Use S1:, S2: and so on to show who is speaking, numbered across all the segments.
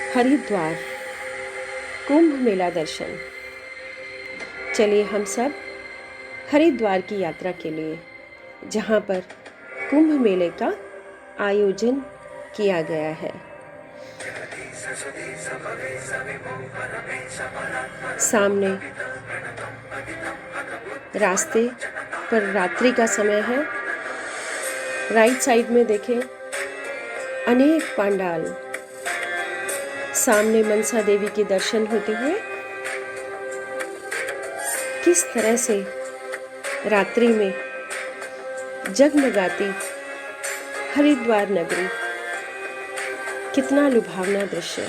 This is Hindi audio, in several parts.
S1: हरिद्वार कुंभ मेला दर्शन। चलिए हम सब हरिद्वार की यात्रा के लिए, जहाँ पर कुंभ मेले का आयोजन किया गया है। सामने रास्ते पर रात्रि का समय है। राइट साइड में देखें अनेक पंडाल, सामने मनसा देवी के दर्शन होते हुए किस तरह से रात्रि में जगमगाती हरिद्वार नगरी, कितना लुभावना दृश्य।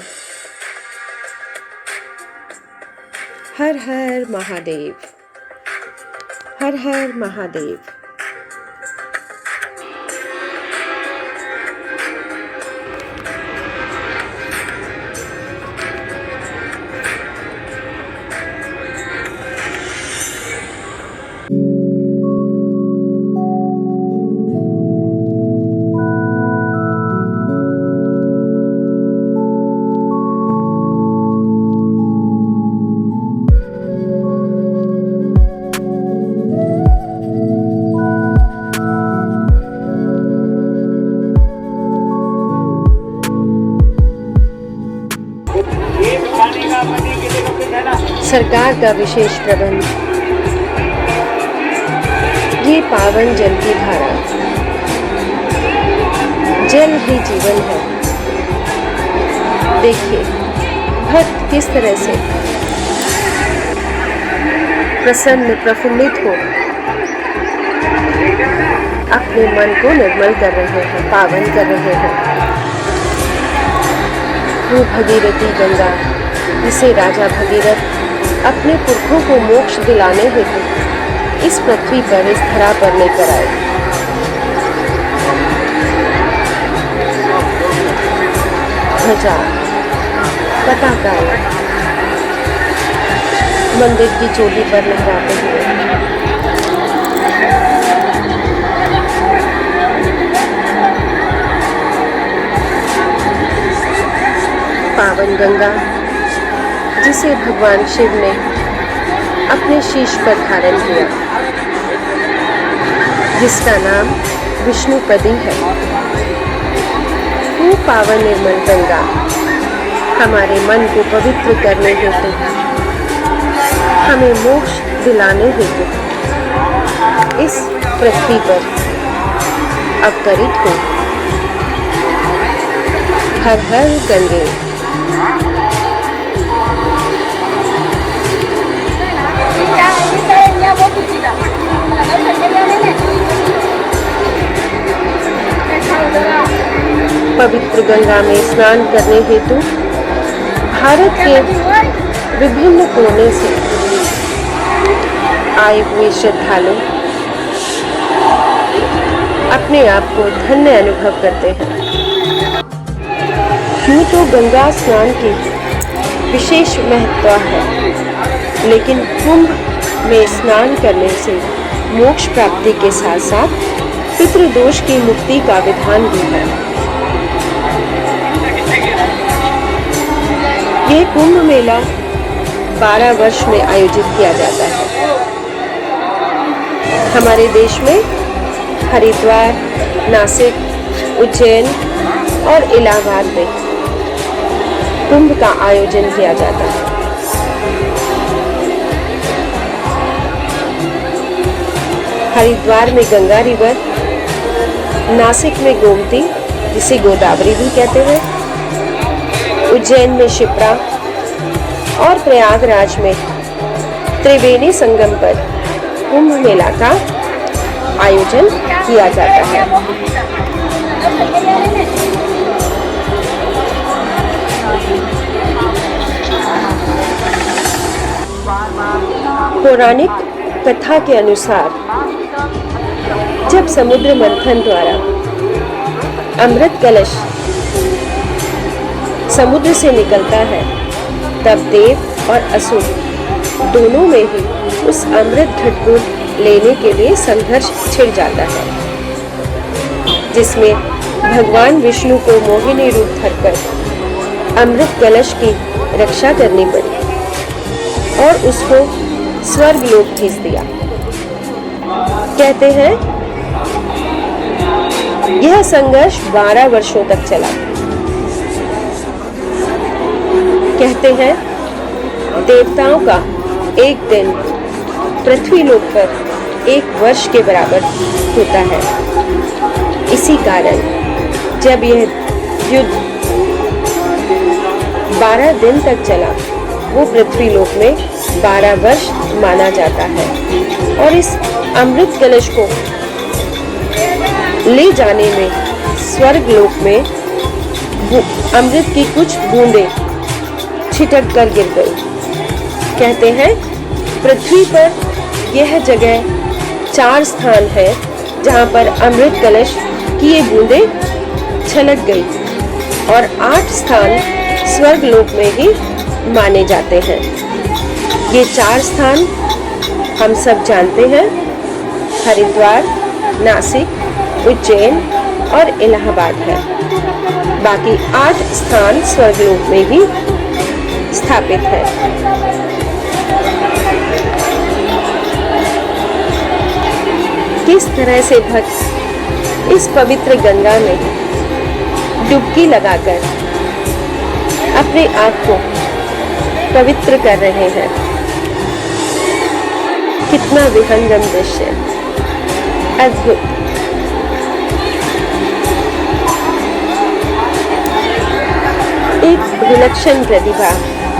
S1: हर हर महादेव, हर हर महादेव। सरकार का विशेष प्रबंध। ये पावन जल की धारा, जल ही जीवन है। देखिए भक्त किस तरह से प्रसन्न प्रफुल्लित हो अपने मन को निर्मल कर रहे हैं, पावन कर रहे हैं। वो भगीरथी गंगा, जिसे राजा भगीरथ अपने पुरखों को मोक्ष दिलाने हेतु इस पृथ्वी पर, इस धरा पर लेकर आए। ध्वजा, पताकाएं मंदिर की चोटी पर लहराते हुए पावन गंगा, जिसे भगवान शिव ने अपने शीश पर धारण किया, जिसका नाम विष्णुपदी है। वो पावन निर्मल गंगा हमारे मन को पवित्र करने हेतु, हमें मोक्ष दिलाने हेतु इस पृथ्वी पर अवतरित हो। हर हर गंगे। पवित्र गंगा में स्नान करने हेतु भारत के विभिन्न कोने से आए हुए श्रद्धालु अपने आप को धन्य अनुभव करते हैं। यूं तो गंगा स्नान की विशेष महत्व है, लेकिन कुंभ में स्नान करने से मोक्ष प्राप्ति के साथ साथ पितृदोष की मुक्ति का विधान भी है। ये कुंभ मेला 12 वर्ष में आयोजित किया जाता है। हमारे देश में हरिद्वार, नासिक, उज्जैन और इलाहाबाद में कुंभ का आयोजन किया जाता है। हरिद्वार में गंगा रिवर, नासिक में गोमती, जिसे गोदावरी भी कहते हैं, उज्जैन में शिप्रा और प्रयागराज में त्रिवेणी संगम पर कुंभ मेला का आयोजन किया जाता है। पौराणिक कथा के अनुसार जब समुद्र मंथन द्वारा अमृत कलश समुद्र से निकलता है, तब देव और असुर दोनों में ही उस अमृत घट को लेने के लिए संघर्ष छिड़ जाता है, जिसमें भगवान विष्णु को मोहिनी रूप धरकर अमृत कलश की रक्षा करनी पड़ी और उसको स्वर्ग लोक भेज दिया। कहते हैं यह संघर्ष 12 वर्षों तक चला। कहते हैं देवताओं का एक दिन पृथ्वी लोक पर 1 वर्ष के बराबर होता है। इसी कारण जब यह युद्ध 12 दिन तक चला, वो पृथ्वी लोक में 12 वर्ष माना जाता है। और इस अमृत कलश को ले जाने में स्वर्ग लोक में अमृत की कुछ बूंदें छिटक कर गिर गई। कहते हैं पृथ्वी पर यह जगह 4 स्थान है जहां पर अमृत कलश की ये बूंदें छलक गई और 8 स्थान स्वर्ग लोक में ही माने जाते हैं। ये 4 स्थान हम सब जानते हैं, हरिद्वार, नासिक, उज्जैन और इलाहाबाद है। बाकी 8 स्थान स्वर्ग लोक में ही स्थापित है। किस तरह से भक्त इस पवित्र गंगा में डुबकी लगाकर अपने आप को पवित्र कर रहे हैं। कितना विहंगम दृश्य, अद्भुत। एक विलक्षण प्रतिभा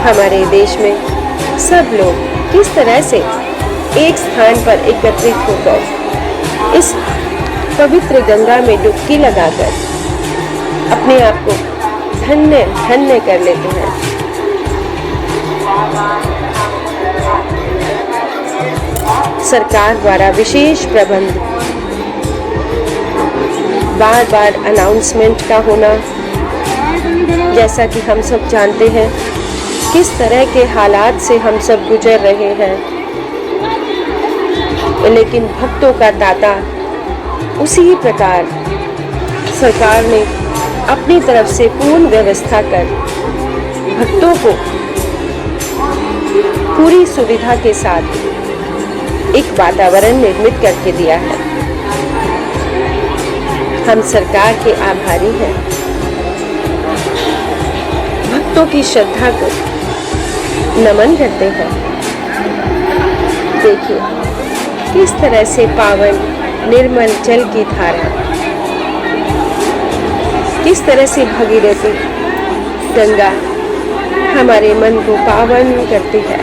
S1: हमारे देश में सब लोग किस तरह से एक स्थान पर एकत्रित होकर इस पवित्र गंगा में डुबकी लगाकर अपने आप को धन्य धन्य कर लेते हैं। सरकार द्वारा विशेष प्रबंध, बार बार अनाउंसमेंट का होना, जैसा कि हम सब जानते हैं किस तरह के हालात से हम सब गुजर रहे हैं, लेकिन भक्तों का ताता उसी प्रकार सरकार ने अपनी तरफ से पूर्ण व्यवस्था कर भक्तों को पूरी सुविधा के साथ एक वातावरण निर्मित करके दिया है। हम सरकार के आभारी हैं। भक्तों की श्रद्धा को नमन करते हैं। देखिए किस तरह से पावन निर्मल जल की धारा, किस तरह से भगीरथी गंगा हमारे मन को पावन करती है,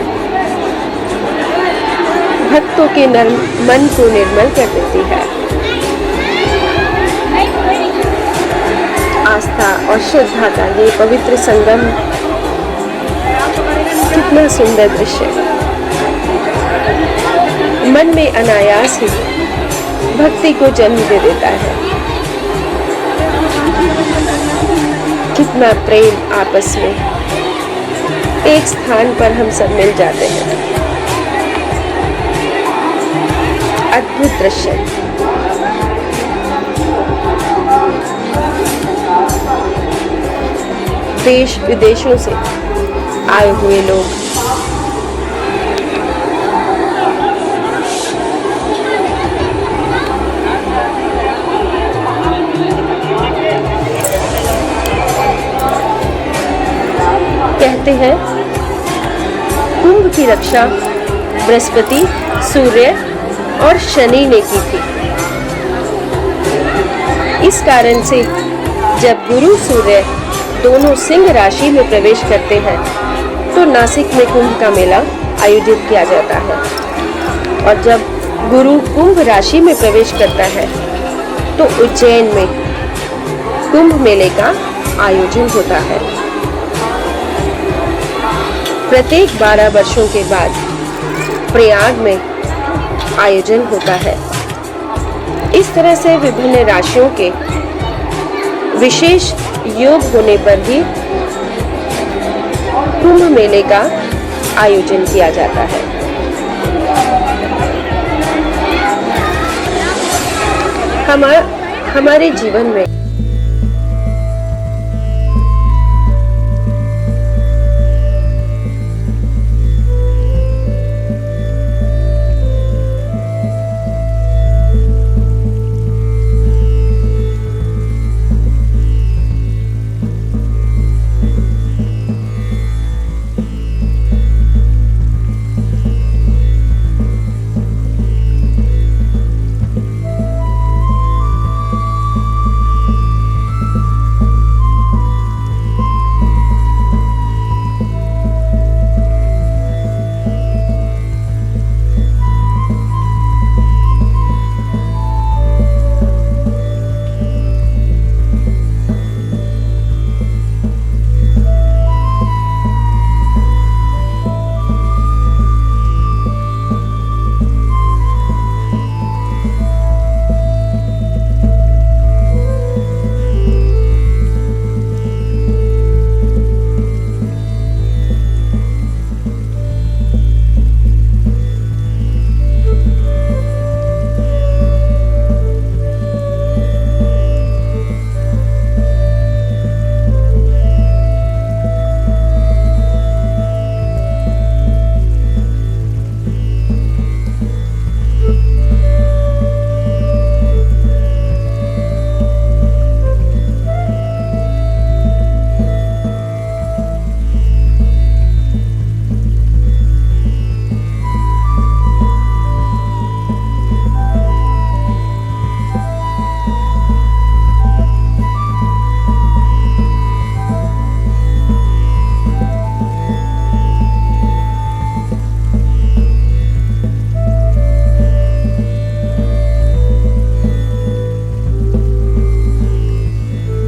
S1: भक्तों के मन को निर्मल कर देती है। आस्था और श्रद्धा का ये पवित्र संगम कितना सुंदर दृश्य, मन में अनायास ही भक्ति को जन्म दे देता है। कितना प्रेम आपस में एक स्थान पर हम सब मिल जाते हैं। अद्भुत दृश्य। देश विदेशों से आए हुए लोग कहते हैं कुंभ की रक्षा बृहस्पति, सूर्य और शनि ने की थी। इस कारण से जब गुरु सूर्य दोनों सिंह राशि में प्रवेश करते हैं तो नासिक में कुंभ का मेला आयोजित किया जाता है, और जब गुरु कुंभ राशि में प्रवेश करता है तो उज्जैन में कुंभ मेले का आयोजन होता है। प्रत्येक 12 वर्षों के बाद प्रयाग में आयोजन होता है। इस तरह से विभिन्न राशियों के विशेष योग होने पर भी कुंभ मेले का आयोजन किया जाता है। हमारे जीवन में